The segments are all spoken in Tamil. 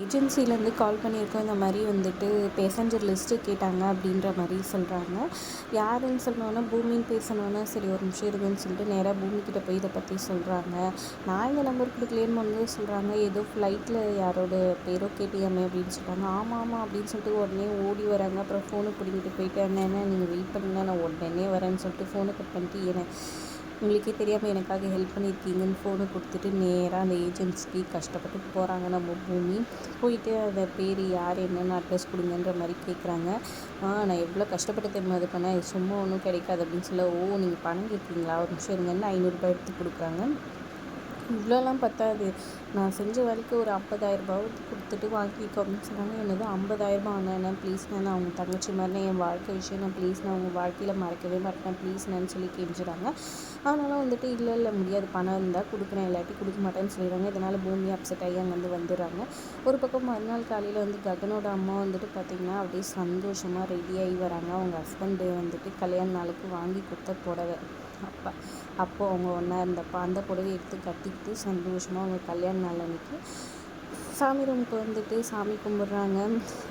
ஏஜென்சிலேருந்து கால் பண்ணியிருக்கோம். இந்த மாதிரி வந்துட்டு பேசஞ்சர் லிஸ்ட்டு கேட்டாங்க அப்படின்ற மாதிரி சொல்கிறாங்க. யாருன்னு சொன்னோன்னே பூமின்னு பேசணுன்னா சரி ஒரு நிமிஷம் இருங்கன்னு சொல்லிட்டு நேராக பூமிக்கிட்ட போய் இதை பற்றி சொல்கிறாங்க. நான் இந்த நம்பர் கொடுக்கலேன்னு வந்து சொல்கிறாங்க. ஏதோ ஃப்ளைட்டில் யாரோட பேரோ கேட்டியாமே அப்படின்னு சொல்கிறாங்க. ஆமாம் ஆமாம் அப்படின்னு சொல்லிட்டு உடனே ஓடி வராங்க. அப்புறம் ஃபோனை பிடிங்கிட்டு போயிட்டு என்ன நீங்கள் வெயிட் பண்ணுங்க, நான் உடனே வரேன்னு சொல்லிட்டு ஃபோனை கட் பண்ணிட்டு உங்களுக்கே தெரியாமல் எனக்காக ஹெல்ப் பண்ணியிருக்கீங்கன்னு ஃபோனை கொடுத்துட்டு நேராக அந்த ஏஜென்சிக்கு கஷ்டப்பட்டு போகிறாங்க. நம்ம பூமி போயிட்டு அந்த பேர் யார் என்னென்னு அட்ரஸ் கொடுங்கன்ற மாதிரி கேட்குறாங்க. நான் எவ்வளோ கஷ்டப்பட்டு தெரியுமா இது பண்ணேன், சும்மா ஒன்றும் கிடைக்காது அப்படின்னு சொல்ல, நீங்கள் பணம் கேட்குறீங்களா, ஒரு நிமிஷம் இருங்கன்னு 500 எடுத்து கொடுக்குறாங்க. இவ்வளோலாம் பத்தாது, நான் செஞ்ச வரைக்கும் ஒரு 50,000 கொடுத்துட்டு வாங்கிக்கோ அப்படின்னு சொன்னாங்க. என்னது 50,000 ஆனேண்ணே ப்ளீஸ்ண்ணே, நான் அவங்க தங்கச்சி மாதிரினே என் வாழ்க்கை விஷயம் நான் ப்ளீஸ் நான் அவங்க வாழ்க்கையில் மறக்கவே மாட்டேன் ப்ளீஸ்ண்ணேன்னு சொல்லி கெஞ்சுறாங்க. ஆனாலும் வந்துட்டு இல்லை முடியாது, பணம் இருந்தால் கொடுக்குறேன் இல்லாட்டி கொடுக்க மாட்டேன்னு சொல்லிடுறாங்க. இதனால் பூமி அப்செட் ஆகி அங்கேருந்து வந்துடுறாங்க. ஒரு பக்கம் மறுநாள் காலையில் வந்து ககனோட அம்மா வந்துட்டு பார்த்திங்கன்னா அப்படியே சந்தோஷமாக ரெடியாகி வராங்க. அவங்க ஹஸ்பண்டு வந்துட்டு கல்யாண நாளுக்கு வாங்கி கொடுத்த புடவை அப்போது அவங்க ஒன்றா இருந்தப்போ அந்த புடவை எடுத்து கட்டிக்கிட்டு சந்தோஷமாக அவங்க கல்யாண நாள் அன்றைக்கி சாமி ரூமுக்கு வந்துட்டு சாமி கும்பிட்றாங்க.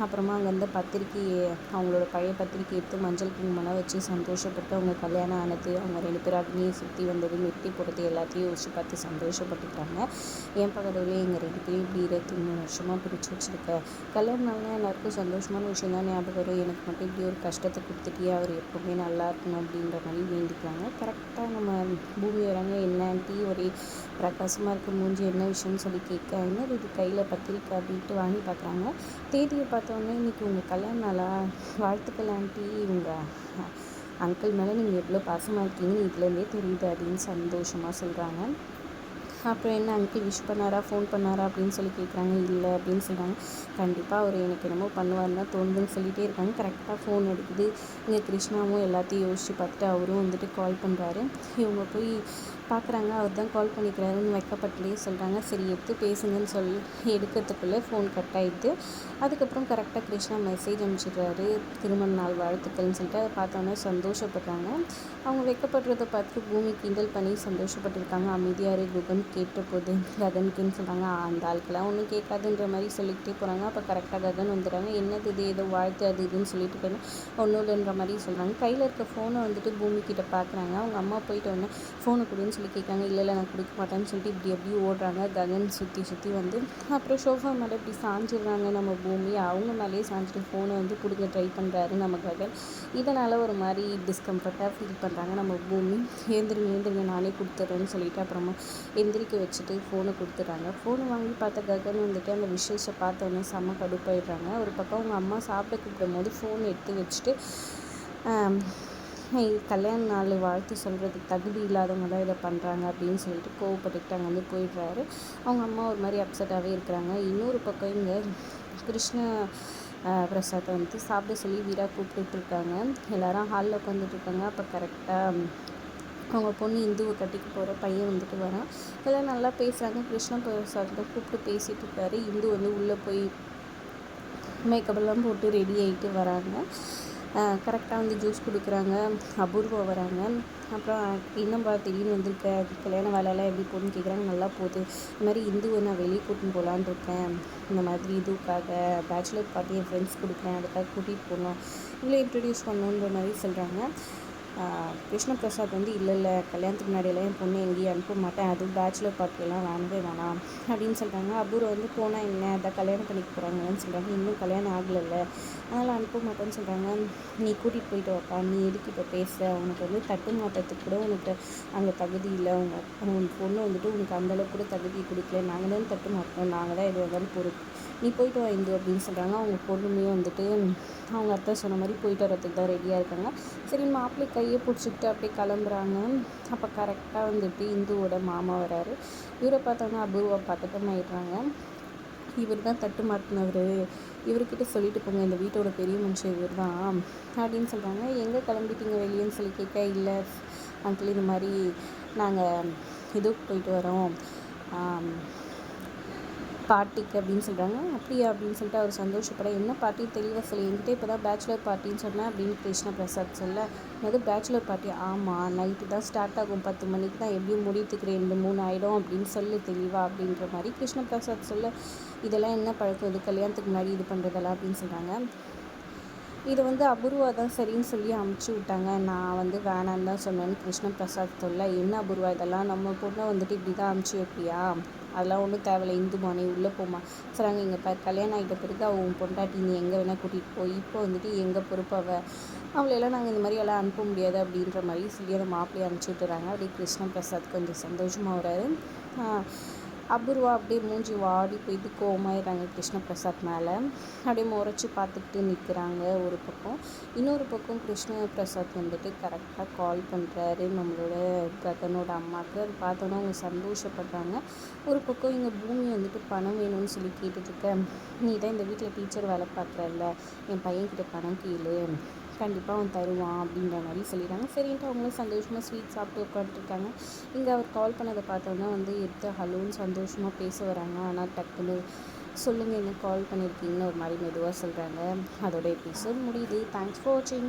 அப்புறமா அங்கேருந்து பத்திரிக்கையை அவங்களோட பழைய பத்திரிக்கை எடுத்து மஞ்சள் குங்குமம்லாம் வச்சு சந்தோஷப்பட்டு அவங்க கல்யாணம் ஆனது, அவங்க 2 பேரும் அக்னியை சுற்றி வந்தது, மெட்டி போடுறது எல்லாத்தையும் யோசிச்சு பார்த்து சந்தோஷப்பட்டுக்கிறாங்க. என் பக்கத்துலேயே எங்கள் 2 பேரும் இப்படி 23 வருஷமாக பிரித்து வச்சுருக்க கல்யாண நாள்னா எல்லாருக்கும் சந்தோஷமான விஷயம் தான் ஞாபகம் வரும். எனக்கு மட்டும் இப்படி ஒரு கஷ்டத்தை கொடுத்துட்டே அவர் எப்போவுமே நல்லா இருக்கணும் அப்படின்ற மாதிரி வேண்டிக்கிறாங்க. கரெக்டாக நம்ம பூமி வராங்க. என்ன ஆண்டி ஒரே பிரகாசமாக இருக்க மூஞ்சி, என்ன விஷயம்னு சொல்லி கேட்க, என்ன இது கையில் பத்திரிக்கை அப்படின்ட்டு வாங்கி பார்க்குறாங்க. தேதியை பார்த்தோன்னே இன்றைக்கி உங்கள் கல்யாண நாளா, வாழ்த்துக்கள் ஆண்டி, உங்கள் அங்கிள் மேலே நீங்கள் எவ்வளோ பாசமாக இருக்கீங்கன்னு இதுலேருந்தே தெரியுது அப்படின்னு சந்தோஷமாக சொல்கிறாங்க. அப்புறம் என்ன அங்கிள் விஷ் பண்ணாரா, ஃபோன் பண்ணாரா அப்படின்னு சொல்லி கேட்குறாங்க. இல்லை அப்படின்னு சொல்கிறாங்க. கண்டிப்பாக அவர் எனக்கு என்னமோ பண்ணுவார்னு தான் தோணுதுன்னு சொல்லிகிட்டே இருக்காங்க. கரெக்டாக ஃபோன் எடுக்குது. இங்கே கிருஷ்ணாவும் எல்லாத்தையும் யோசித்து பார்த்துட்டு அவரும் வந்துட்டு கால் பண்ணுறாரு. இவங்க போய் பார்க்குறாங்க, அவர் தான் கால் பண்ணிக்கிறாருன்னு வைக்கப்பட்டுலேயே சொல்கிறாங்க. சரி எடுத்து பேசுங்கன்னு சொல்லி எடுக்கிறதுக்குள்ளே ஃபோன் கட் ஆகிடுது. அதுக்கப்புறம் கரெக்டாக கிருஷ்ணா மெசேஜ் அனுப்பிச்சிடுறாரு, திருமண நாள் வாழ்த்துக்கள்னு சொல்லிட்டு. அதை பார்த்தோன்னே சந்தோஷப்படுறாங்க. அவங்க வைக்கப்படுறதை பார்த்து பூமி கிண்டல் பண்ணி சந்தோஷப்பட்டுருக்காங்க. அமைதியார் குகன் கேட்ட போது ககனுக்குன்னு சொல்கிறாங்க. அந்த ஆளுக்கெல்லாம் ஒன்றும் கேட்காதுன்ற மாதிரி சொல்லிக்கிட்டே போகிறாங்க. அப்போ கரெக்டாக ககன் வந்துடுறாங்க. என்னது இது ஏதோ வாழ்த்து அது இதுன்னு சொல்லிட்டு போயிடும், ஒன்றும் இல்லைன்ற மாதிரி சொல்கிறாங்க. கையில் இருக்க ஃபோனை வந்துட்டு பூமிக்கிட்ட பார்க்குறாங்க. அவங்க அம்மா போயிட்டு உடனே ஃபோனை கொடுன்னு சொல்லி கேட்காங்க. இல்லை நான் கொடுக்க மாட்டேன்னு சொல்லிட்டு இப்படி ஓடுறாங்க. ககன் சுற்றி வந்து அப்புறம் சோஃபா மேலே இப்படி சாஞ்சிடுறாங்க. நம்ம பூமி அவங்க மேலேயே சாஞ்சிட்டு ஃபோனை வந்து கொடுக்க ட்ரை பண்ணுறாரு நம்ம ககன். இதனால் ஒரு மாதிரி டிஸ்கம்ஃபர்ட்டாக ஃபீல் பண்ணுறாங்க. நம்ம பூமி ஏந்திரிங்க நானே கொடுத்துட்றேன்னு சொல்லிட்டு அப்புறமா எந்திரிக்க வச்சுட்டு ஃபோனை கொடுத்துட்றாங்க. ஃபோனை வாங்கி பார்த்த ககன் வந்துட்டு அந்த விஷயத்தை பார்த்தோன்னே செம்ம கடுப்பாயிடுறாங்க. ஒரு பக்கம் அவங்க அம்மா சாப்பிட கூப்பிடும் போது ஃபோன் எடுத்து வச்சுட்டு கல்யாண நாள் வாழ்த்து சொல்கிறதுக்கு தகுதி இல்லாதவங்க தான் இதை பண்ணுறாங்க அப்படின்னு சொல்லிட்டு கோவப்பட்டுக்கிட்டு அங்கே வந்து போயிடுறாரு. அவங்க அம்மா ஒரு மாதிரி அப்செட்டாகவே இருக்கிறாங்க. இன்னொரு பக்கம் இங்கே கிருஷ்ண பிரசாத்தை வந்து சாப்பிட சொல்லி வீரா கூப்பிட்டுருக்காங்க. எல்லாரும் ஹாலில் உட்காந்துட்ருக்காங்க. அப்போ கரெக்டாக அவங்க பொண்ணு இந்துவை கட்டிக்கு போகிற பையன் வந்துட்டு வரான். எல்லாம் நல்லா பேசுகிறாங்க. கிருஷ்ண பிரசாத்தை கூப்பிட்டு பேசிகிட்டு இருக்காரு. இந்து வந்து உள்ளே போய் மேக்கப்லாம் போட்டு ரெடி ஆகிட்டு வராங்க. கரெக்டாக வந்து ஜூஸ் கொடுக்குறாங்க. அபூர்வா வராங்க. அப்புறம் என்னப்பா திடீர்னு வந்திருக்க, கல்யாண வேலையெல்லாம் எப்படி போகுதுன்னு கேட்குறாங்க. நல்லா போகுது, இந்த மாதிரி இந்துவை நான் வெளியே கூட்டின்னு போகலான்னு இருக்கேன், இந்த மாதிரி இதுக்காக பேச்சுலர் பார்ட்டி என் ஃப்ரெண்ட்ஸ் கொடுக்குறேன், அதுக்காக கூட்டிகிட்டு போகணும், இவ்வளோ இன்ட்ரடியூஸ் பண்ணணுன்ற மாதிரி சொல்கிறாங்க. கிருஷ்ண பிரசாத் வந்து இல்லை கல்யாணத்துக்கு முன்னாடியெல்லாம் என் பொண்ணு எங்கேயும் அனுப்ப மாட்டேன், அதுவும் பேச்சுலர் பார்ட்டியெல்லாம் வேணாம் அப்படின்னு சொல்கிறாங்க. அபூர்வம் வந்து போனால் என்ன, அதான் கல்யாணம் பண்ணிக்க போகிறாங்கன்னு சொல்கிறாங்க. இன்னும் கல்யாணம் ஆகலைல்ல, அதனால் அனுப்ப மாட்டேன்னு சொல்கிறாங்க. நீ கூட்டிகிட்டு போயிட்டு வாப்பா, நீ எதுக்கு இப்போ பேசுகிற, உனக்கு வந்து தட்டு மாட்டத்துக்கு கூட உனக்கு அங்கே தகுதி இல்லை, உன் பொண்ணு வந்துட்டு உனக்கு அந்தளவுக்கு கூட தகுதி கொடுக்கல, நாங்கள் தான் தட்டு மாட்டோம், நாங்கள் தான் எது வந்தாலும் பொறுப்பு, நீ போயிட்டு வா இந்து அப்படின்னு சொல்கிறாங்க. அவங்க பொண்ணுமே வந்துட்டு அவங்க அத்தை சொன்ன மாதிரி போயிட்டு வரத்துக்கு தான் ரெடியாக இருக்காங்க. சரி மாப்பிள்ளை கையை பிடிச்சிக்கிட்டு அப்படியே கிளம்புறாங்க. அப்போ கரெக்டாக வந்துட்டு இந்துவோட மாமா வராரு. இவரை பார்த்தோன்னா அபூர்வா பதட்டமாயிடுறாங்க. இவர் தான் தட்டு மாட்டினவர், இவர்கிட்ட சொல்லிட்டு போங்க, இந்த வீட்டோட பெரிய மனுஷன் இவர் தான் அப்படின்னு சொல்கிறாங்க. எங்கே கிளம்பிட்டீங்க வெளியேன்னு சொல்லி கேட்க, இல்லை அங்கிள் இது மாதிரி நாங்கள் இதுக்கு போயிட்டு வரோம், பார்ட்டிக்கு அப்படின்னு சொல்கிறாங்க. அப்படியா அப்படின்னு சொல்லிட்டு அவர் சந்தோஷப்பட, என்ன பார்ட்டி தெளிவாக சொல்லி, என்கிட்ட இப்போ தான் பேச்சுலர் பார்ட்டின்னு சொன்னேன் அப்படின்னு கிருஷ்ண பிரசாத் சொல்ல, அது பேச்சுலர் பார்ட்டி ஆமாம் நைட்டு தான் ஸ்டார்ட் ஆகும், 10 மணிக்கு தான், எப்படியும் முடியத்துக்கு 2-3 ஆகிடும் அப்படின்னு சொல்லு தெளிவா அப்படின்ற மாதிரி கிருஷ்ண பிரசாத் சொல்ல, இதெல்லாம் என்ன பழக்கம், இது கல்யாணத்துக்கு முன்னாடி இது பண்ணுறதெல்லாம் அப்படின்னு சொல்கிறாங்க. இதை அபூர்வா தான் சரின்னு சொல்லி அமுச்சு விட்டாங்க, நான் வேணான்னு தான் சொன்னேன்னு கிருஷ்ண பிரசாத் சொல்ல, என்ன அபூர்வா இதெல்லாம், நம்ம பொண்ணை இப்படி தான் அமுச்சு வைப்பியா, அதெல்லாம் ஒன்றும் தேவையில்லை, இந்துமா நீ உள்ளே போமா சொல்கிறாங்க. இங்கே கல்யாணம் ஆகிட்ட பிறகு அவன் பொண்டாட்டி நீ எங்கே வேணால் கூட்டிகிட்டு போய், இப்போ எங்கள் பொறுப்பு அவளையெல்லாம் நாங்கள் இந்த மாதிரி எல்லாம் அனுப்ப முடியாது அப்படின்ற மாதிரி சொல்லி அந்த மாப்பிள்ளையை அனுப்பிச்சி விட்டுறாங்க. அப்படியே கிருஷ்ண பிரசாத் கொஞ்சம் சந்தோஷமாக வராரு. அபூர்வா அப்படியே மூஞ்சி வாடி போயிட்டு கோவமாயிடுறாங்க கிருஷ்ண பிரசாத் மேலே. அப்படியே முறைச்சி பார்த்துக்கிட்டு நிற்கிறாங்க ஒரு பக்கம். இன்னொரு பக்கம் கிருஷ்ண பிரசாத் கரெக்டாக கால் பண்ணுறாரு நம்மளோட ககனோட அம்மாவுக்கு. அது பார்த்தோன்னா அவங்க சந்தோஷப்படுறாங்க. ஒரு பக்கம் இங்கே பூமி பணம் வேணும்னு சொல்லி கேட்டுட்ருக்க, நீ தான் இந்த வீட்டில் டீச்சர் வேலை பார்க்குறல்ல, என் பையன்கிட்ட பணம் கேளு, கண்டிப்பாக அவன் தருவான் அப்படின்ற மாதிரி சொல்லிடுறாங்க. சரின்ட்டு அவங்களும் சந்தோஷமாக ஸ்வீட் சாப்பிட்டு உட்காந்துருக்காங்க. இங்கே அவர் கால் பண்ணதை பார்த்தோன்னா எடுத்து ஹலோன்னு சந்தோஷமாக பேச வராங்க. ஆனால் டக்குன்னு சொல்லுங்கள் என்ன கால் பண்ணியிருக்கீங்கன்னு ஒரு மாதிரி மெதுவாக சொல்கிறாங்க. அதோட எபிசோட் முடியுது. தேங்க்ஸ் ஃபார் வாட்சிங்.